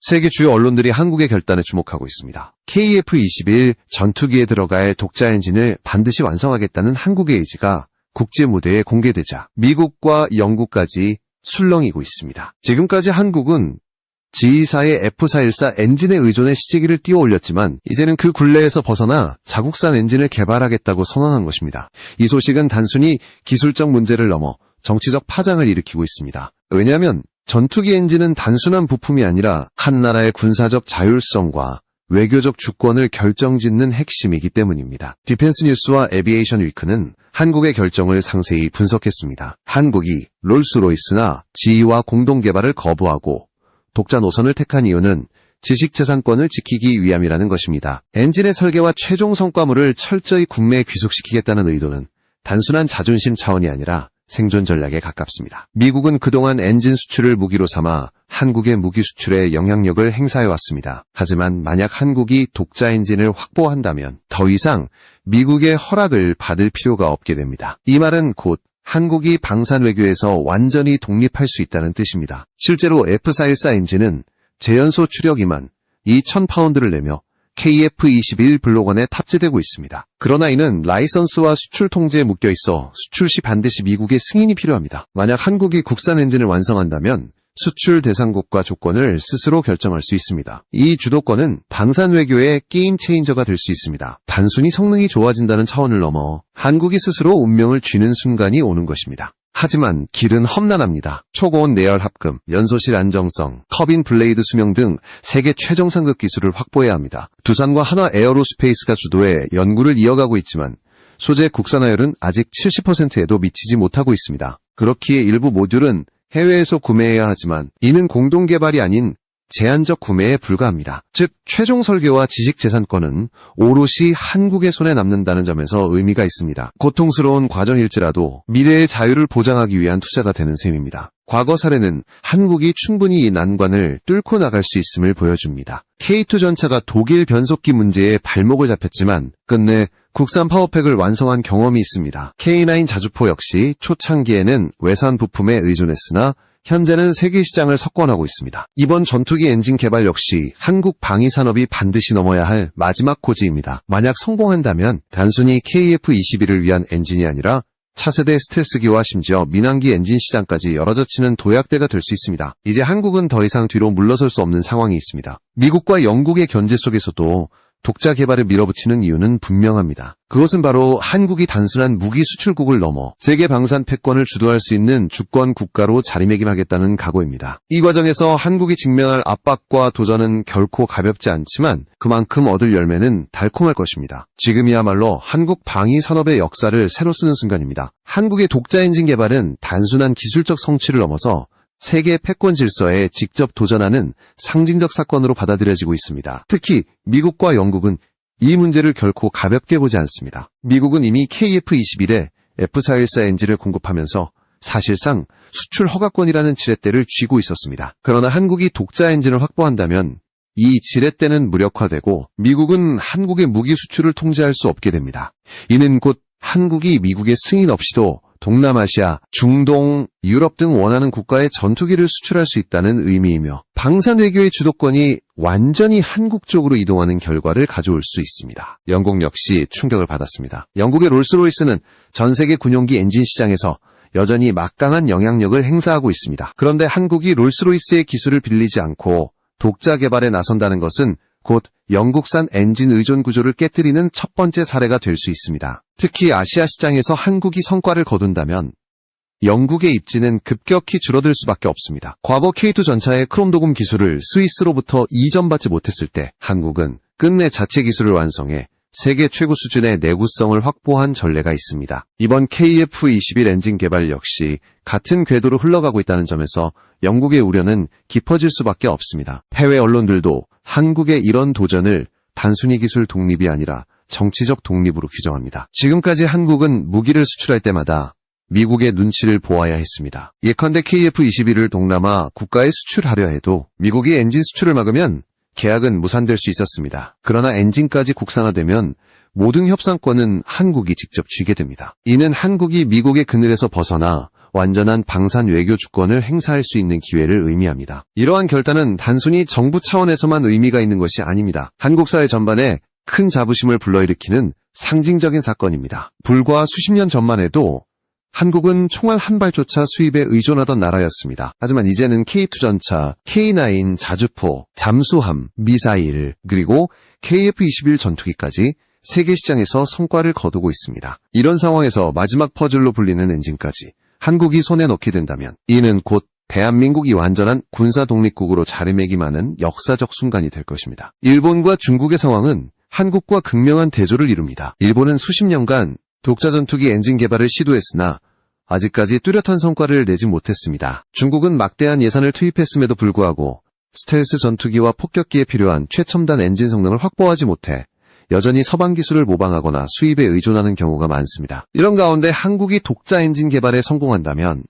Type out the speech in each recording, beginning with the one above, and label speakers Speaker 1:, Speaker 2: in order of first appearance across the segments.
Speaker 1: 세계 주요 언론들이 한국의 결단에 주목하고 있습니다. KF-21 전투기에 들어갈 독자 엔진을 반드시 완성하겠다는 한국의 의지가 국제 무대에 공개되자 미국과 영국까지 술렁이고 있습니다. 지금까지 한국은 G2사의 F414 엔진의 의존에 시치기를 띄워 올렸지만 이제는 그 굴레에서 벗어나 자국산 엔진을 개발하겠다고 선언한 것입니다. 이 소식은 단순히 기술적 문제를 넘어 정치적 파장을 일으키고 있습니다. 왜냐하면 전투기 엔진은 단순한 부품이 아니라 한 나라의 군사적 자율성과 외교적 주권을 결정짓는 핵심이기 때문입니다. 디펜스 뉴스와 에비에이션 위크는 한국의 결정을 상세히 분석했습니다. 한국이 롤스로이스나 GE와 공동 개발을 거부하고 독자 노선을 택한 이유는 지식재산권을 지키기 위함이라는 것입니다. 엔진의 설계와 최종 성과물을 철저히 국내에 귀속시키겠다는 의도는 단순한 자존심 차원이 아니라 생존 전략에 가깝습니다. 미국은 그동안 엔진 수출을 무기로 삼아 한국의 무기 수출에 영향력을 행사해왔습니다. 하지만 만약 한국이 독자 엔진을 확보한다면 더 이상 미국의 허락을 받을 필요가 없게 됩니다. 이 말은 곧 한국이 방산 외교에서 완전히 독립할 수 있다는 뜻입니다. 실제로 F414 엔진은 제연소 추력 2만 2,000파운드를 내며 KF-21 블록원에 탑재되고 있습니다. 그러나 이는 라이선스와 수출 통제에 묶여 있어 수출 시 반드시 미국의 승인이 필요합니다. 만약 한국이 국산 엔진을 완성한다면 수출 대상국과 조건을 스스로 결정할 수 있습니다. 이 주도권은 방산 외교의 게임 체인저가 될 수 있습니다. 단순히 성능이 좋아진다는 차원을 넘어 한국이 스스로 운명을 쥐는 순간이 오는 것입니다. 하지만 길은 험난합니다. 초고온 내열 합금, 연소실 안정성, 터빈 블레이드 수명 등 세계 최종 상급 기술을 확보해야 합니다. 두산과 한화 에어로스페이스가 주도해 연구를 이어가고 있지만 소재 국산화율은 아직 70%에도 미치지 못하고 있습니다. 그렇기에 일부 모듈은 해외에서 구매해야 하지만 이는 공동 개발이 아닌 제한적 구매에 불과합니다. 즉 최종 설계와 지식재산권은 오롯이 한국의 손에 남는다는 점에서 의미가 있습니다. 고통스러운 과정일지라도 미래의 자유를 보장하기 위한 투자가 되는 셈입니다. 과거 사례는 한국이 충분히 이 난관을 뚫고 나갈 수 있음을 보여줍니다. K2 전차가 독일 변속기 문제에 발목을 잡혔지만 끝내 국산 파워팩을 완성한 경험이 있습니다. K9 자주포 역시 초창기에는 외산 부품에 의존했으나 현재는 세계 시장을 석권하고 있습니다. 이번 전투기 엔진 개발 역시 한국 방위산업이 반드시 넘어야 할 마지막 고지입니다. 만약 성공한다면 단순히 KF-21을 위한 엔진이 아니라 차세대 스텔스기와 심지어 민항기 엔진 시장까지 열어젖히는 도약대가 될 수 있습니다. 이제 한국은 더 이상 뒤로 물러설 수 없는 상황이 있습니다. 미국과 영국의 견제 속에서도 독자 개발을 밀어붙이는 이유는 분명합니다. 그것은 바로 한국이 단순한 무기 수출국을 넘어 세계 방산 패권을 주도할 수 있는 주권 국가로 자리매김하겠다는 각오입니다. 이 과정에서 한국이 직면할 압박과 도전은 결코 가볍지 않지만 그만큼 얻을 열매는 달콤할 것입니다. 지금이야말로 한국 방위 산업의 역사를 새로 쓰는 순간입니다. 한국의 독자 엔진 개발은 단순한 기술적 성취를 넘어서 세계 패권 질서에 직접 도전하는 상징적 사건으로 받아들여지고 있습니다. 특히 미국과 영국은 이 문제를 결코 가볍게 보지 않습니다. 미국은 이미 KF-21에 F414 엔진을 공급하면서 사실상 수출 허가권이라는 지렛대를 쥐고 있었습니다. 그러나 한국이 독자 엔진을 확보한다면 이 지렛대는 무력화되고 미국은 한국의 무기 수출을 통제할 수 없게 됩니다. 이는 곧 한국이 미국의 승인 없이도 동남아시아, 중동, 유럽 등 원하는 국가에 전투기를 수출할 수 있다는 의미이며 방산 외교의 주도권이 완전히 한국 쪽으로 이동하는 결과를 가져올 수 있습니다. 영국 역시 충격을 받았습니다. 영국의 롤스로이스는 전 세계 군용기 엔진 시장에서 여전히 막강한 영향력을 행사하고 있습니다. 그런데 한국이 롤스로이스의 기술을 빌리지 않고 독자 개발에 나선다는 것은 곧 영국산 엔진 의존 구조를 깨뜨리는 첫 번째 사례가 될 수 있습니다. 특히 아시아 시장에서 한국이 성과를 거둔다면 영국의 입지는 급격히 줄어들 수밖에 없습니다. 과거 K2 전차의 크롬 도금 기술을 스위스로부터 이전받지 못했을 때 한국은 끝내 자체 기술을 완성해 세계 최고 수준의 내구성을 확보한 전례가 있습니다. 이번 KF-21 엔진 개발 역시 같은 궤도로 흘러가고 있다는 점에서 영국의 우려는 깊어질 수밖에 없습니다. 해외 언론들도 한국의 이런 도전을 단순히 기술 독립이 아니라 정치적 독립으로 규정합니다. 지금까지 한국은 무기를 수출할 때마다 미국의 눈치를 보아야 했습니다. 예컨대 KF-21을 동남아 국가에 수출하려 해도 미국이 엔진 수출을 막으면 계약은 무산될 수 있었습니다. 그러나 엔진까지 국산화되면 모든 협상권은 한국이 직접 쥐게 됩니다. 이는 한국이 미국의 그늘에서 벗어나 완전한 방산 외교 주권을 행사할 수 있는 기회를 의미합니다. 이러한 결단은 단순히 정부 차원에서만 의미가 있는 것이 아닙니다. 한국 사회 전반에 큰 자부심을 불러일으키는 상징적인 사건입니다. 불과 수십 년 전만 해도 한국은 총알 한 발조차 수입에 의존하던 나라였습니다. 하지만 이제는 K2 전차, K9 자주포, 잠수함, 미사일, 그리고 KF-21 전투기까지 세계 시장에서 성과를 거두고 있습니다. 이런 상황에서 마지막 퍼즐로 불리는 엔진까지 한국이 손에 넣게 된다면 이는 곧 대한민국이 완전한 군사 독립국으로 자리매김하는 역사적 순간이 될 것입니다. 일본과 중국의 상황은 한국과 극명한 대조를 이룹니다. 일본은 수십 년간 독자 전투기 엔진 개발을 시도했으나 아직까지 뚜렷한 성과를 내지 못했습니다. 중국은 막대한 예산을 투입했음에도 불구하고 스텔스 전투기와 폭격기에 필요한 최첨단 엔진 성능을 확보하지 못해 여전히 서방 기술을 모방하거나 수입에 의존하는 경우가 많습니다. 이런 가운데 한국이 독자 엔진 개발에 성공한다면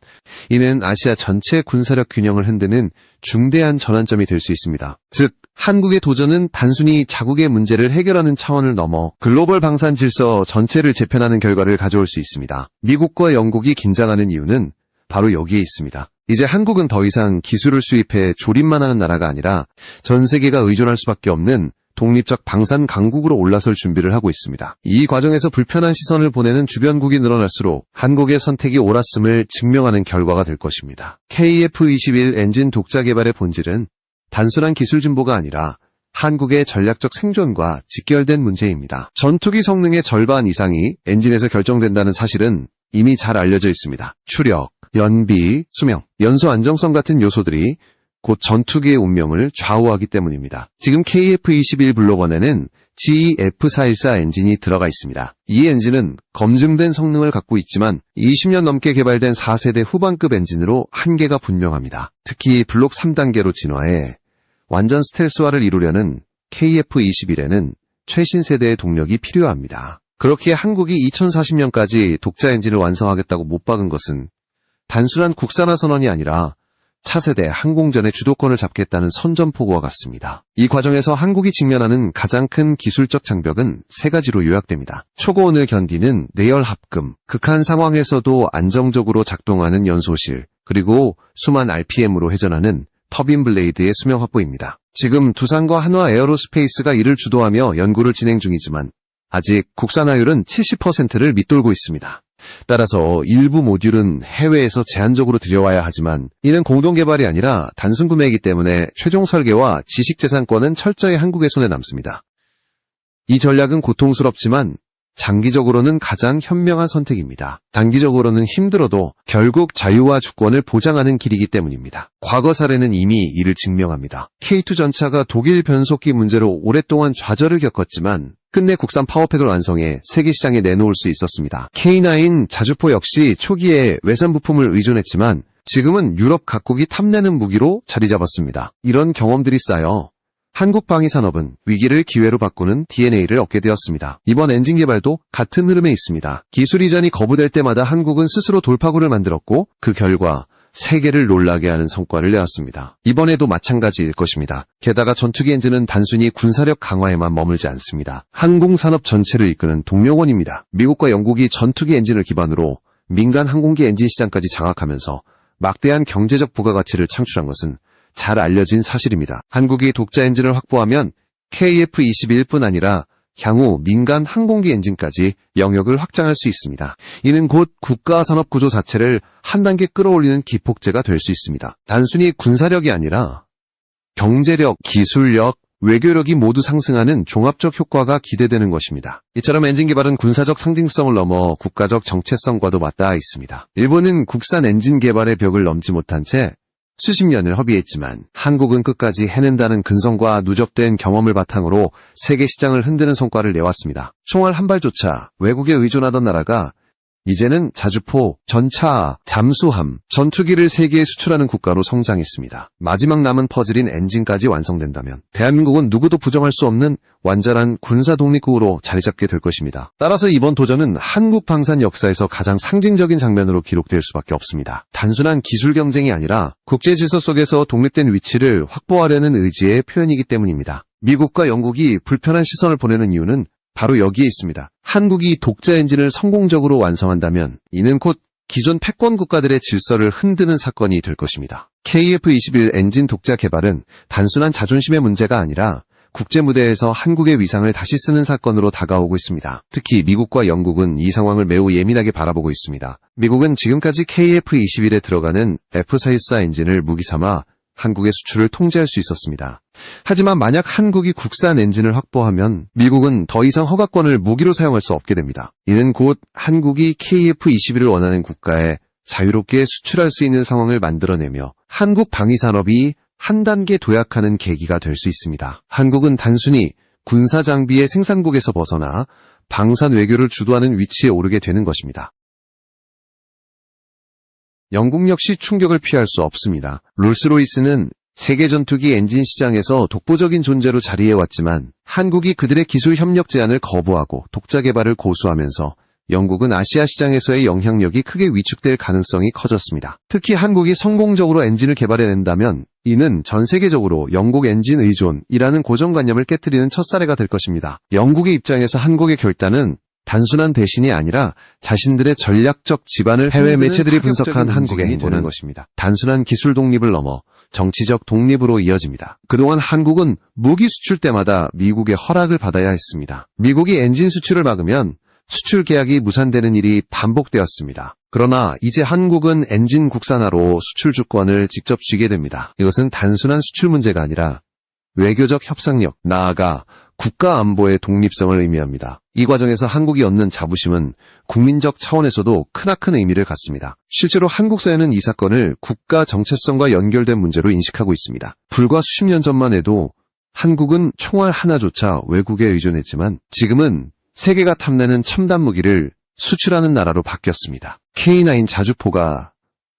Speaker 1: 이는 아시아 전체 군사력 균형을 흔드는 중대한 전환점이 될 수 있습니다. 즉, 한국의 도전은 단순히 자국의 문제를 해결하는 차원을 넘어 글로벌 방산 질서 전체를 재편하는 결과를 가져올 수 있습니다. 미국과 영국이 긴장하는 이유는 바로 여기에 있습니다. 이제 한국은 더 이상 기술을 수입해 조립만 하는 나라가 아니라 전 세계가 의존할 수밖에 없는 독립적 방산 강국으로 올라설 준비를 하고 있습니다. 이 과정에서 불편한 시선을 보내는 주변국이 늘어날수록 한국의 선택이 옳았음을 증명하는 결과가 될 것입니다. KF-21 엔진 독자 개발의 본질은 단순한 기술 진보가 아니라 한국의 전략적 생존과 직결된 문제입니다. 전투기 성능의 절반 이상이 엔진에서 결정된다는 사실은 이미 잘 알려져 있습니다. 추력, 연비, 수명, 연소 안정성 같은 요소들이 곧 전투기의 운명을 좌우하기 때문입니다. 지금 KF-21 블록1에는 GE-F414 엔진이 들어가 있습니다. 이 엔진은 검증된 성능을 갖고 있지만 20년 넘게 개발된 4세대 후반급 엔진으로 한계가 분명합니다. 특히 블록 3단계로 진화해 완전 스텔스화를 이루려는 KF-21에는 최신 세대의 동력이 필요합니다. 그렇기에 한국이 2040년까지 독자 엔진을 완성하겠다고 못 박은 것은 단순한 국산화 선언이 아니라 차세대 항공전의 주도권을 잡겠다는 선전포고와 같습니다. 이 과정에서 한국이 직면하는 가장 큰 기술적 장벽은 세 가지로 요약됩니다. 초고온을 견디는 내열 합금, 극한 상황에서도 안정적으로 작동하는 연소실, 그리고 수만 RPM으로 회전하는 터빈 블레이드의 수명 확보입니다. 지금 두산과 한화 에어로스페이스가 이를 주도하며 연구를 진행 중이지만 아직 국산화율은 70%를 밑돌고 있습니다. 따라서 일부 모듈은 해외에서 제한적으로 들여와야 하지만 이는 공동개발이 아니라 단순 구매이기 때문에 최종 설계와 지식재산권은 철저히 한국의 손에 남습니다. 이 전략은 고통스럽지만 장기적으로는 가장 현명한 선택입니다. 단기적으로는 힘들어도 결국 자유와 주권을 보장하는 길이기 때문입니다. 과거 사례는 이미 이를 증명합니다. K2 전차가 독일 변속기 문제로 오랫동안 좌절을 겪었지만 끝내 국산 파워팩을 완성해 세계 시장에 내놓을 수 있었습니다. K9 자주포 역시 초기에 외산 부품을 의존했지만 지금은 유럽 각국이 탐내는 무기로 자리 잡았습니다. 이런 경험들이 쌓여 한국 방위산업은 위기를 기회로 바꾸는 DNA를 얻게 되었습니다. 이번 엔진 개발도 같은 흐름에 있습니다. 기술 이전이 거부될 때마다 한국은 스스로 돌파구를 만들었고 그 결과 세계를 놀라게 하는 성과를 내왔습니다. 이번에도 마찬가지일 것입니다. 게다가 전투기 엔진은 단순히 군사력 강화에만 머물지 않습니다. 항공산업 전체를 이끄는 동력원입니다. 미국과 영국이 전투기 엔진을 기반으로 민간 항공기 엔진 시장까지 장악하면서 막대한 경제적 부가가치를 창출한 것은 잘 알려진 사실입니다. 한국이 독자 엔진을 확보하면 KF-21뿐 아니라 향후 민간 항공기 엔진까지 영역을 확장할 수 있습니다. 이는 곧 국가 산업 구조 자체를 한 단계 끌어올리는 기폭제가 될 수 있습니다. 단순히 군사력이 아니라 경제력, 기술력, 외교력이 모두 상승하는 종합적 효과가 기대되는 것입니다. 이처럼 엔진 개발은 군사적 상징성을 넘어 국가적 정체성과도 맞닿아 있습니다. 일본은 국산 엔진 개발의 벽을 넘지 못한 채 수십 년을 허비했지만 한국은 끝까지 해낸다는 근성과 누적된 경험을 바탕으로 세계 시장을 흔드는 성과를 내왔습니다. 총알 한 발조차 외국에 의존하던 나라가 이제는 자주포, 전차, 잠수함, 전투기를 세계에 수출하는 국가로 성장했습니다. 마지막 남은 퍼즐인 엔진까지 완성된다면 대한민국은 누구도 부정할 수 없는 완전한 군사 독립국으로 자리 잡게 될 것입니다. 따라서 이번 도전은 한국 방산 역사에서 가장 상징적인 장면으로 기록될 수밖에 없습니다. 단순한 기술 경쟁이 아니라 국제 질서 속에서 독립된 위치를 확보하려는 의지의 표현이기 때문입니다. 미국과 영국이 불편한 시선을 보내는 이유는 바로 여기에 있습니다. 한국이 독자 엔진을 성공적으로 완성한다면 이는 곧 기존 패권 국가들의 질서를 흔드는 사건이 될 것입니다. KF-21 엔진 독자 개발은 단순한 자존심의 문제가 아니라 국제 무대에서 한국의 위상을 다시 쓰는 사건으로 다가오고 있습니다. 특히 미국과 영국은 이 상황을 매우 예민하게 바라보고 있습니다. 미국은 지금까지 KF-21에 들어가는 F414 엔진을 무기 삼아 한국의 수출을 통제할 수 있었습니다. 하지만 만약 한국이 국산 엔진을 확보하면 미국은 더 이상 허가권을 무기로 사용할 수 없게 됩니다. 이는 곧 한국이 KF-21을 원하는 국가에 자유롭게 수출할 수 있는 상황을 만들어내며 한국 방위산업이 한 단계 도약하는 계기가 될 수 있습니다. 한국은 단순히 군사장비의 생산국에서 벗어나 방산 외교를 주도하는 위치에 오르게 되는 것입니다. 영국 역시 충격을 피할 수 없습니다. 롤스로이스는 세계 전투기 엔진 시장에서 독보적인 존재로 자리해왔지만 한국이 그들의 기술 협력 제안을 거부하고 독자 개발을 고수하면서 영국은 아시아 시장에서의 영향력이 크게 위축될 가능성이 커졌습니다. 특히 한국이 성공적으로 엔진을 개발해낸다면 이는 전 세계적으로 영국 엔진 의존이라는 고정관념을 깨트리는 첫사례가 될 것입니다. 영국의 입장에서 한국의 결단은 단순한 대신이 아니라 자신들의 전략적 지반을 해외 매체들이 분석한 한국의 행보는 것입니다. 단순한 기술 독립을 넘어 정치적 독립으로 이어집니다. 그동안 한국은 무기 수출 때마다 미국의 허락을 받아야 했습니다. 미국이 엔진 수출을 막으면 수출 계약이 무산되는 일이 반복되었습니다. 그러나 이제 한국은 엔진 국산화로 수출 주권을 직접 쥐게 됩니다. 이것은 단순한 수출 문제가 아니라 외교적 협상력, 나아가 국가 안보의 독립성을 의미합니다. 이 과정에서 한국이 얻는 자부심은 국민적 차원에서도 크나큰 의미를 갖습니다. 실제로 한국 사회는 이 사건을 국가 정체성과 연결된 문제로 인식하고 있습니다. 불과 수십 년 전만 해도 한국은 총알 하나조차 외국에 의존했지만 지금은 세계가 탐내는 첨단 무기를 수출하는 나라로 바뀌었습니다. K9 자주포가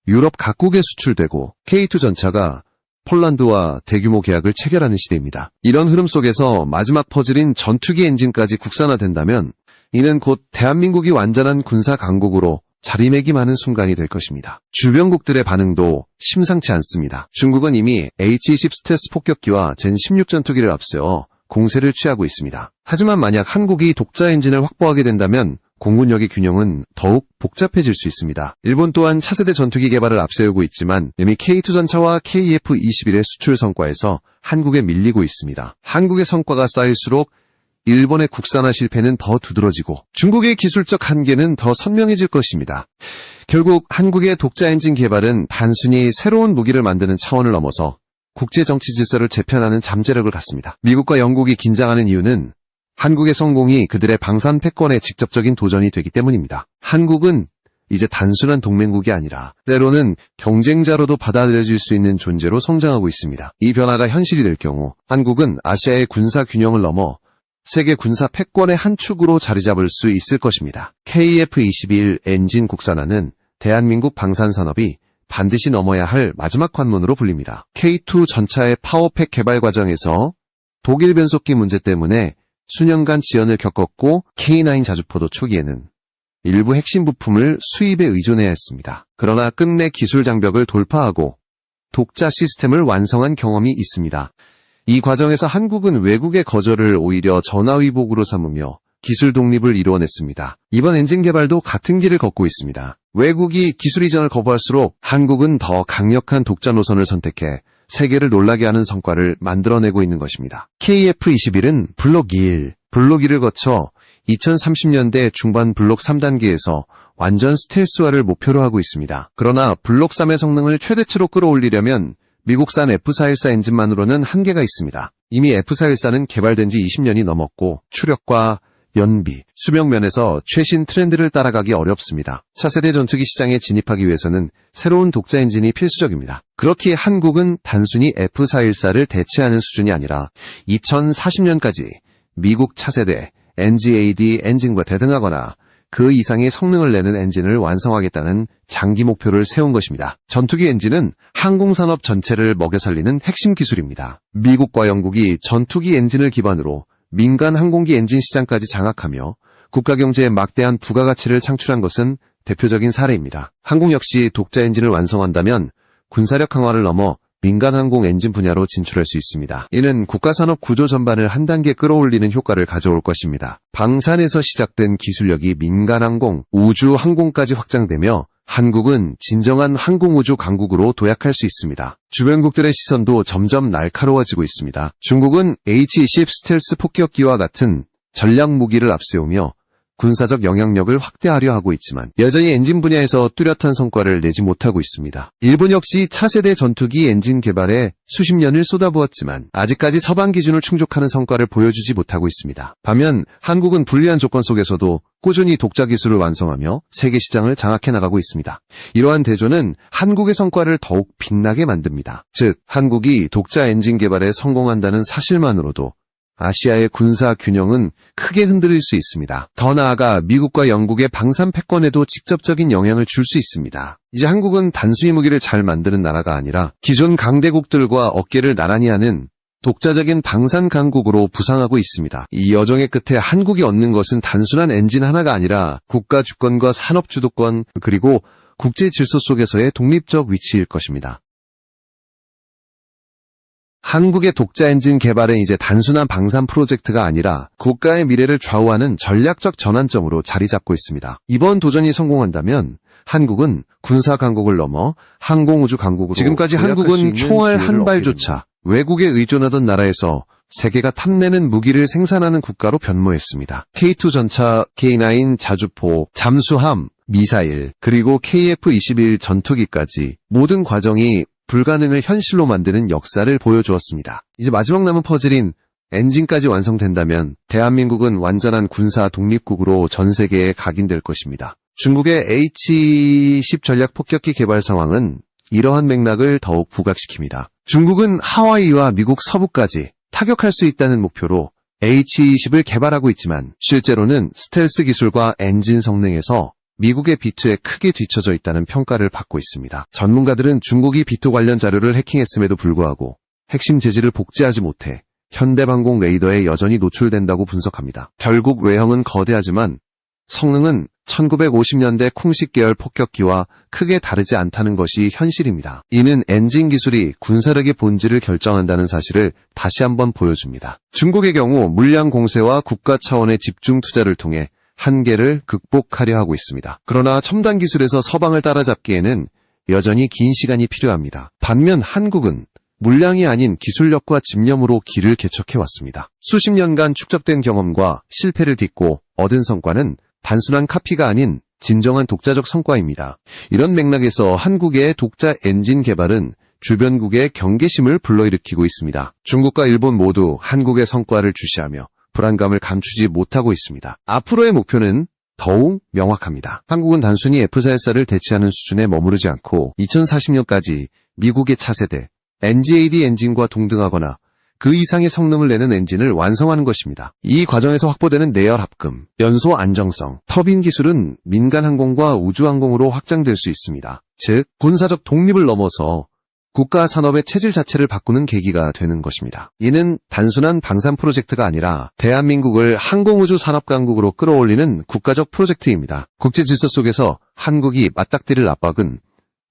Speaker 1: 유럽 각국에 수출되고 K2 전차가 폴란드와 대규모 계약을 체결하는 시대입니다. 이런 흐름 속에서 마지막 퍼즐인 전투기 엔진까지 국산화된다면 이는 곧 대한민국이 완전한 군사 강국으로 자리매김하는 순간이 될 것입니다. 주변국들의 반응도 심상치 않습니다. 중국은 이미 H-20 스텔스 폭격기와 젠16 전투기를 앞세워 공세를 취하고 있습니다. 하지만 만약 한국이 독자 엔진을 확보하게 된다면 공군력의 균형은 더욱 복잡해질 수 있습니다. 일본 또한 차세대 전투기 개발을 앞세우고 있지만 이미 K2 전차와 KF-21의 수출 성과에서 한국에 밀리고 있습니다. 한국의 성과가 쌓일수록 일본의 국산화 실패는 더 두드러지고 중국의 기술적 한계는 더 선명해질 것입니다. 결국 한국의 독자 엔진 개발은 단순히 새로운 무기를 만드는 차원을 넘어서 국제 정치 질서를 재편하는 잠재력을 갖습니다. 미국과 영국이 긴장하는 이유는 한국의 성공이 그들의 방산 패권에 직접적인 도전이 되기 때문입니다. 한국은 이제 단순한 동맹국이 아니라 때로는 경쟁자로도 받아들여질 수 있는 존재로 성장하고 있습니다. 이 변화가 현실이 될 경우 한국은 아시아의 군사 균형을 넘어 세계 군사 패권의 한 축으로 자리 잡을 수 있을 것입니다. KF-21 엔진 국산화는 대한민국 방산산업이 반드시 넘어야 할 마지막 관문으로 불립니다. K2 전차의 파워팩 개발 과정에서 독일 변속기 문제 때문에 수년간 지연을 겪었고 K9 자주포도 초기에는 일부 핵심 부품을 수입에 의존해야 했습니다. 그러나 끝내 기술 장벽을 돌파하고 독자 시스템을 완성한 경험이 있습니다. 이 과정에서 한국은 외국의 거절을 오히려 전화위복으로 삼으며 기술 독립을 이루어냈습니다. 이번 엔진 개발도 같은 길을 걷고 있습니다. 외국이 기술 이전을 거부할수록 한국은 더 강력한 독자 노선을 선택해 세계를 놀라게 하는 성과를 만들어내고 있는 것입니다. KF-21은 블록 1, 블록 2를 거쳐 2030년대 중반 블록 3단계에서 완전 스텔스화를 목표로 하고 있습니다. 그러나 블록 3의 성능을 최대치로 끌어올리려면 미국산 F414 엔진만으로는 한계가 있습니다. 이미 F414는 개발된 지 20년이 넘었고 추력과 연비, 수명 면에서 최신 트렌드를 따라가기 어렵습니다. 차세대 전투기 시장에 진입하기 위해서는 새로운 독자 엔진이 필수적입니다. 그렇기에 한국은 단순히 F414를 대체하는 수준이 아니라 2040년까지 미국 차세대 NGAD 엔진과 대등하거나 그 이상의 성능을 내는 엔진을 완성하겠다는 장기 목표를 세운 것입니다. 전투기 엔진은 항공산업 전체를 먹여 살리는 핵심 기술입니다. 미국과 영국이 전투기 엔진을 기반으로 민간 항공기 엔진 시장까지 장악하며 국가 경제에 막대한 부가가치를 창출한 것은 대표적인 사례입니다. 한국 역시 독자 엔진을 완성한다면 군사력 강화를 넘어 민간 항공 엔진 분야로 진출할 수 있습니다. 이는 국가산업 구조 전반을 한 단계 끌어올리는 효과를 가져올 것입니다. 방산에서 시작된 기술력이 민간 항공, 우주 항공까지 확장되며 한국은 진정한 항공우주 강국으로 도약할 수 있습니다. 주변국들의 시선도 점점 날카로워지고 있습니다. 중국은 H-20 스텔스 폭격기와 같은 전략 무기를 앞세우며 군사적 영향력을 확대하려 하고 있지만 여전히 엔진 분야에서 뚜렷한 성과를 내지 못하고 있습니다. 일본 역시 차세대 전투기 엔진 개발에 수십 년을 쏟아부었지만 아직까지 서방 기준을 충족하는 성과를 보여주지 못하고 있습니다. 반면 한국은 불리한 조건 속에서도 꾸준히 독자 기술을 완성하며 세계 시장을 장악해 나가고 있습니다. 이러한 대조는 한국의 성과를 더욱 빛나게 만듭니다. 즉, 한국이 독자 엔진 개발에 성공한다는 사실만으로도 아시아의 군사 균형은 크게 흔들릴 수 있습니다. 더 나아가 미국과 영국의 방산 패권에도 직접적인 영향을 줄 수 있습니다. 이제 한국은 단순히 무기를 잘 만드는 나라가 아니라 기존 강대국들과 어깨를 나란히 하는 독자적인 방산 강국으로 부상하고 있습니다. 이 여정의 끝에 한국이 얻는 것은 단순한 엔진 하나가 아니라 국가 주권과 산업 주도권, 그리고 국제 질서 속에서의 독립적 위치일 것입니다. 한국의 독자 엔진 개발은 이제 단순한 방산 프로젝트가 아니라 국가의 미래를 좌우하는 전략적 전환점으로 자리 잡고 있습니다. 이번 도전이 성공한다면 한국은 군사 강국을 넘어 항공우주 강국으로 지금까지 한국은 총알 한 발조차 외국에 의존하던 나라에서 세계가 탐내는 무기를 생산하는 국가로 변모했습니다. K2 전차, K9 자주포, 잠수함, 미사일, 그리고 KF-21 전투기까지 모든 과정이 불가능을 현실로 만드는 역사를 보여주었습니다. 이제 마지막 남은 퍼즐인 엔진까지 완성된다면 대한민국은 완전한 군사 독립국으로 전 세계에 각인될 것입니다. 중국의 H-10 전략 폭격기 개발 상황은 이러한 맥락을 더욱 부각시킵니다. 중국은 하와이와 미국 서부까지 타격할 수 있다는 목표로 H-20을 개발하고 있지만 실제로는 스텔스 기술과 엔진 성능에서 미국의 B2에 크게 뒤처져 있다는 평가를 받고 있습니다. 전문가들은 중국이 B2 관련 자료를 해킹했음에도 불구하고 핵심 재질을 복제하지 못해 현대방공 레이더에 여전히 노출된다고 분석합니다. 결국 외형은 거대하지만 성능은 1950년대 쿵식 계열 폭격기와 크게 다르지 않다는 것이 현실입니다. 이는 엔진 기술이 군사력의 본질을 결정한다는 사실을 다시 한번 보여줍니다. 중국의 경우 물량 공세와 국가 차원의 집중 투자를 통해 한계를 극복하려 하고 있습니다. 그러나 첨단 기술에서 서방을 따라잡기에는 여전히 긴 시간이 필요합니다. 반면 한국은 물량이 아닌 기술력과 집념으로 길을 개척해왔습니다. 수십 년간 축적된 경험과 실패를 딛고 얻은 성과는 단순한 카피가 아닌 진정한 독자적 성과입니다. 이런 맥락에서 한국의 독자 엔진 개발은 주변국의 경계심을 불러일으키고 있습니다. 중국과 일본 모두 한국의 성과를 주시하며 불안감을 감추지 못하고 있습니다. 앞으로의 목표는 더욱 명확합니다. 한국은 단순히 F-414를 대체하는 수준에 머무르지 않고 2040년까지 미국의 차세대 NGAD 엔진과 동등하거나 그 이상의 성능을 내는 엔진을 완성하는 것입니다. 이 과정에서 확보되는 내열 합금, 연소 안정성, 터빈 기술은 민간 항공과 우주 항공으로 확장될 수 있습니다. 즉, 군사적 독립을 넘어서 국가 산업의 체질 자체를 바꾸는 계기가 되는 것입니다. 이는 단순한 방산 프로젝트가 아니라 대한민국을 항공우주 산업 강국으로 끌어올리는 국가적 프로젝트입니다. 국제 질서 속에서 한국이 맞닥뜨릴 압박은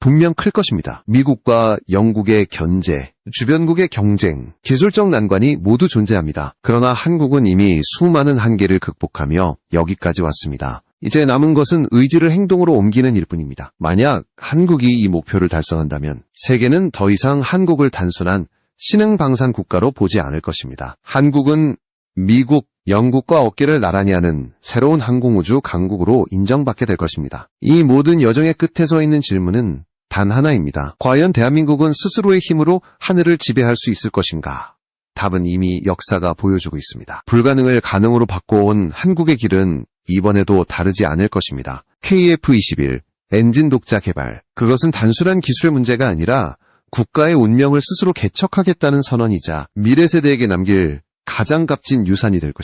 Speaker 1: 분명 클 것입니다. 미국과 영국의 견제, 주변국의 경쟁, 기술적 난관이 모두 존재합니다. 그러나 한국은 이미 수많은 한계를 극복하며 여기까지 왔습니다. 이제 남은 것은 의지를 행동으로 옮기는 일뿐입니다. 만약 한국이 이 목표를 달성한다면 세계는 더 이상 한국을 단순한 신흥 방산 국가로 보지 않을 것입니다. 한국은 미국, 영국과 어깨를 나란히 하는 새로운 항공우주 강국으로 인정받게 될 것입니다. 이 모든 여정의 끝에 서 있는 질문은 단 하나입니다. 과연 대한민국은 스스로의 힘으로 하늘을 지배할 수 있을 것인가? 답은 이미 역사가 보여주고 있습니다. 불가능을 가능으로 바꿔온 한국의 길은 이번에도 다르지 않을 것입니다. KF-21 엔진 독자 개발, 그것은 단순한 기술의 문제가 아니라 국가의 운명을 스스로 개척하겠다는 선언이자 미래 세대에게 남길 가장 값진 유산이 될 것입니다.